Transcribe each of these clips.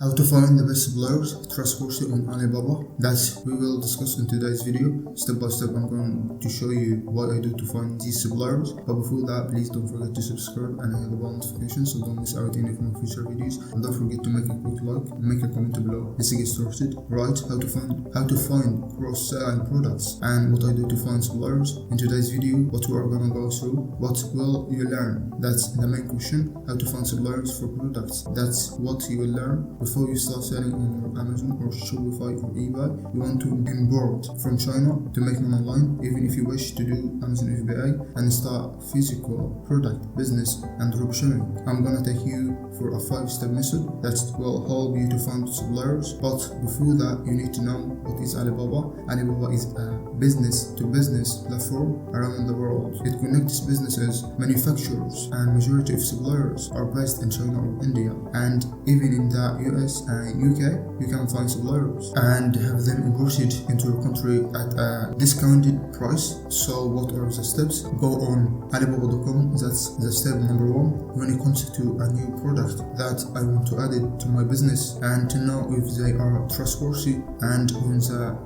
How to find the best suppliers trustworthy on Alibaba. That we will discuss in today's video. Step by step, I'm going to show you what I do to find these suppliers. But before that, please don't forget to subscribe and hit the bell notification so don't miss out any of my future videos. And don't forget to make a quick like and make a comment below. Let's get started. Right, how to find cross-selling products and what I do to find suppliers. In today's video, what we are gonna go through, what will you learn? That's the main question. How to find suppliers for products. That's what you will learn. Before you start selling on your Amazon or Shopify or eBay, you want to import from China to make money online. Even if you wish to do Amazon FBA and start physical product business and dropshipping, I'm gonna take you for a 5-step method that will help you to find suppliers. But before that, you need to know what is Alibaba. Alibaba is a business-to-business platform around the world. It connects businesses, manufacturers, and majority of suppliers are based in China or India, and even in the US and UK, you can find suppliers and have them imported into your country at a discounted price. So what are the steps? Go on Alibaba.com. That's the step number 1. When it comes to a new product that I want to add it to my business and to know if they are trustworthy, and on the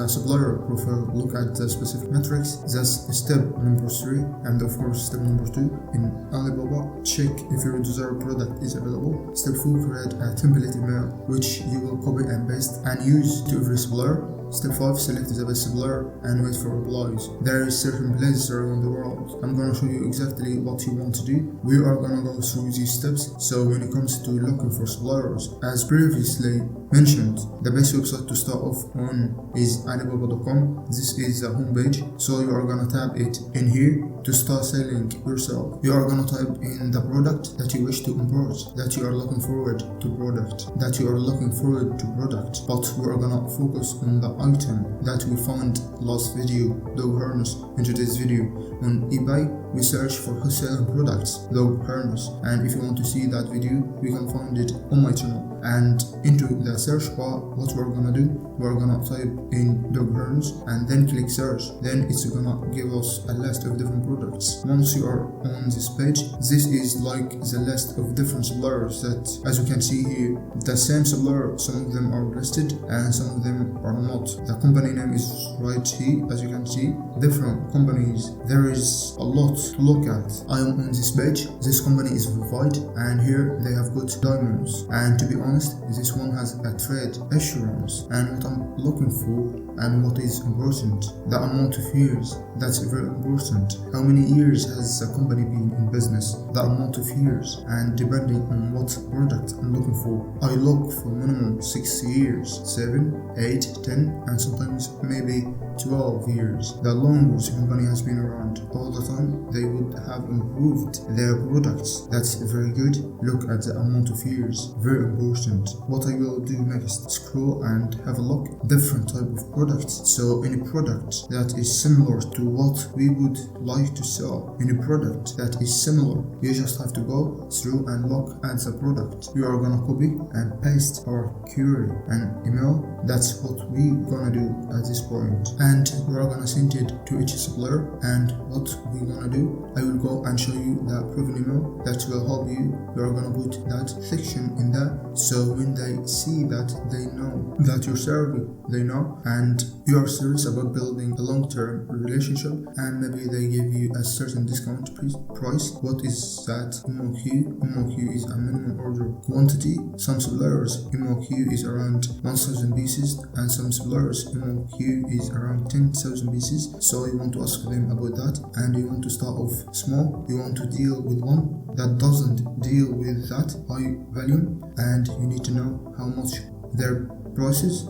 supplier profile look at the specific metrics. That's step number 3. And of course, step number 2, in Alibaba, check if your desired product is available. Step 4, create a template email which you will copy and paste and use to every supplier. Step 5, select the best supplier and wait for replies. There is certain places around the world. I'm gonna show you exactly what you want to do. We are gonna go through these steps. So when it comes to looking for suppliers, as previously mentioned, the best website to start off on is Alibaba.com. This is the homepage. So you are gonna tap it in here to start selling yourself. You are gonna type in the product that you wish to import, that you are looking forward to product. But we are gonna focus on the item that we found last video, dog harness. In today's video on eBay, we search for wholesaling products, dog harness, and if you want to see that video, you can find it on my channel. And into the search bar, what we're gonna do, we're gonna type in dog harness and then click search. Then it's gonna give us a list of different products. Once you are on this page, this is like the list of different suppliers that, as you can see here, the same supplier, some of them are listed and some of them are not. The company name is right here, as you can see, different companies. There is a lot to look at. I am on this page. This company is verified and here they have got diamonds, and to be honest, this one has a trade assurance. And what I'm looking for and what is important, the amount of years. That's very important. How many years has the company been in business? The amount of years, and depending on what product I'm looking for, I look for minimum 6 years, 7, 8, 10, and sometimes maybe 12 years. The longer the company has been around, all the time they would have improved their products. That's very good. Look at the amount of years, very important. What I will do next, scroll and have a look different type of products. So any product that is similar to what we would like to sell, any product that is similar, you just have to go through and look at the product. We are gonna copy and paste our query and email. That's what we gonna do at this point, and we are gonna send it to each supplier. And what we gonna do, I will go and show you the proven email that will help you. We are gonna put that section in there, so when they see that, they know that you're serving, they know, and you are serious about building a long-term relationship, and maybe they give you a certain discount price. What is that? MOQ. MOQ is a minimum order quantity. Some suppliers MOQ is around 1,000 pieces, and some suppliers MOQ is around 10,000 pieces. So you want to ask them about that, and you want to start off small. You want to deal with one that doesn't deal with that high volume, and you need to know how much their prices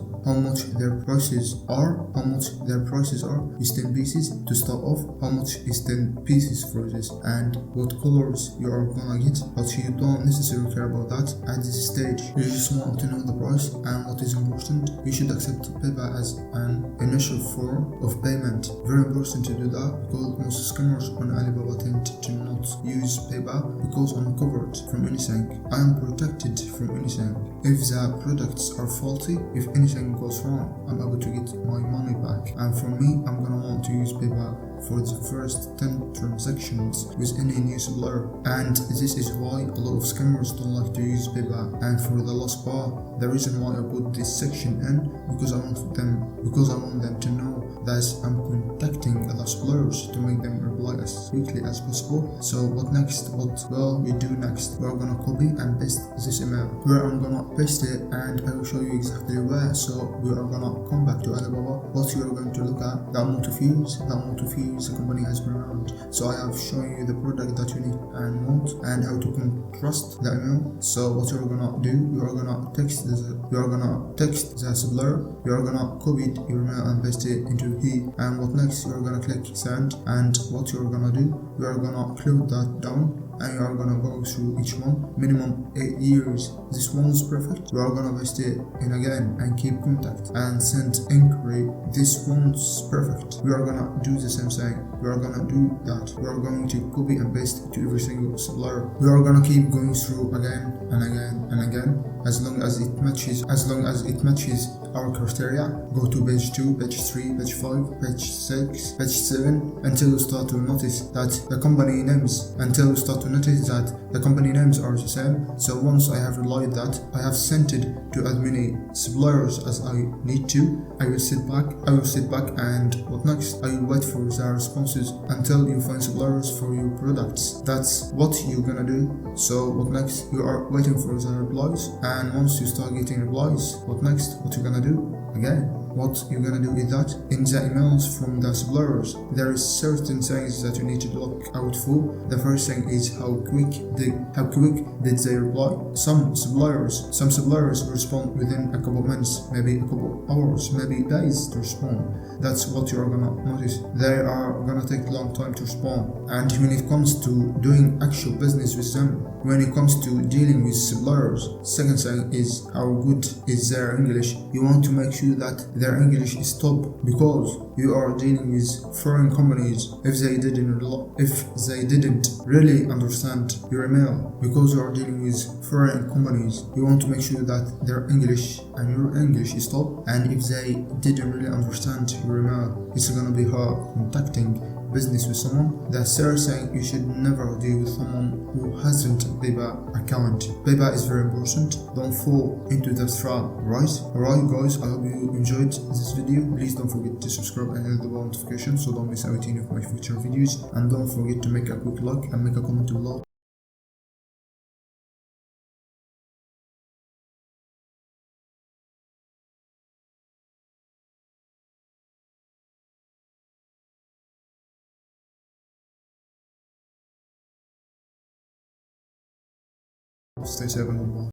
are, is 10 pieces to start off. How much is 10 pieces for this, and what colors you are gonna get. But you don't necessarily care about that at this stage. You just want to know the price, and what is important, you should accept PayPal as an initial form of payment. Very important to do that, because most scammers on Alibaba tend to not use PayPal, because I'm covered from anything. I am protected from anything. If the products are faulty, if anything goes wrong, I'm able to get my money back. And for me, I'm gonna want to use PayPal for the first 10 transactions with any new supplier, and this is why a lot of scammers don't like to use PayPal. And for the last part, the reason why I put this section in, because I want them to know that I'm contacting the suppliers to make them reply as quickly as possible. So what next? What will we do next? We're gonna copy and paste this email where I'm gonna paste it, and I will show you exactly where. So we are gonna come back to Alibaba. What you are going to look at, the amount of views the company has been around. So I have shown you the product that you need and want, and how to contrast the email. So what you're gonna do, you are gonna text the supplier, you are gonna copy your email and paste it into here. And what next? You are gonna click send, and what you're gonna do, you are gonna close that down, and you are gonna go through each one, minimum 8 years. This one's perfect. You are gonna paste it in again and keep contact and send inquiry. This one's perfect. We are gonna do the same thing. We are gonna do that. We are going to copy and paste it to every single supplier. We are gonna keep going through again and again and again, as long as it matches our criteria. Go to page 2, page 3, page 5, page 6, page 7, until you start to notice that the company names are the same. So once I have realized that I have sent it to as many suppliers as I need to, I will sit back, and what next? I will wait for their responses until you find suppliers for your products. That's what you're gonna do. So what next? You are waiting for their replies, and once you start getting replies, what next? What you're gonna do? Again, what you're gonna do is that in the emails from the suppliers, there is certain things that you need to look out for. The first thing is how quick did they reply. Some suppliers respond within a couple minutes, maybe a couple hours, maybe days to respond. That's what you're gonna notice. They are gonna take a long time to respond. And when it comes to doing actual business with them, when it comes to dealing with suppliers, second thing is how good is their English. You want to make sure that their English is top, because you are dealing with foreign companies. If they didn't really understand your email, because you are dealing with foreign companies, you want to make sure that their English and your English is top. And if they didn't really understand your email, it's gonna be hard contacting business with someone. The third thing, you should never deal with someone who hasn't a PayPal account. PayPal is very important. Don't fall into the trap, right? Alright guys, I hope you enjoyed this video. Please don't forget to subscribe and hit the bell notification so don't miss out any of my future videos. And don't forget to make a quick like and make a comment below. Stay safe and goodbye.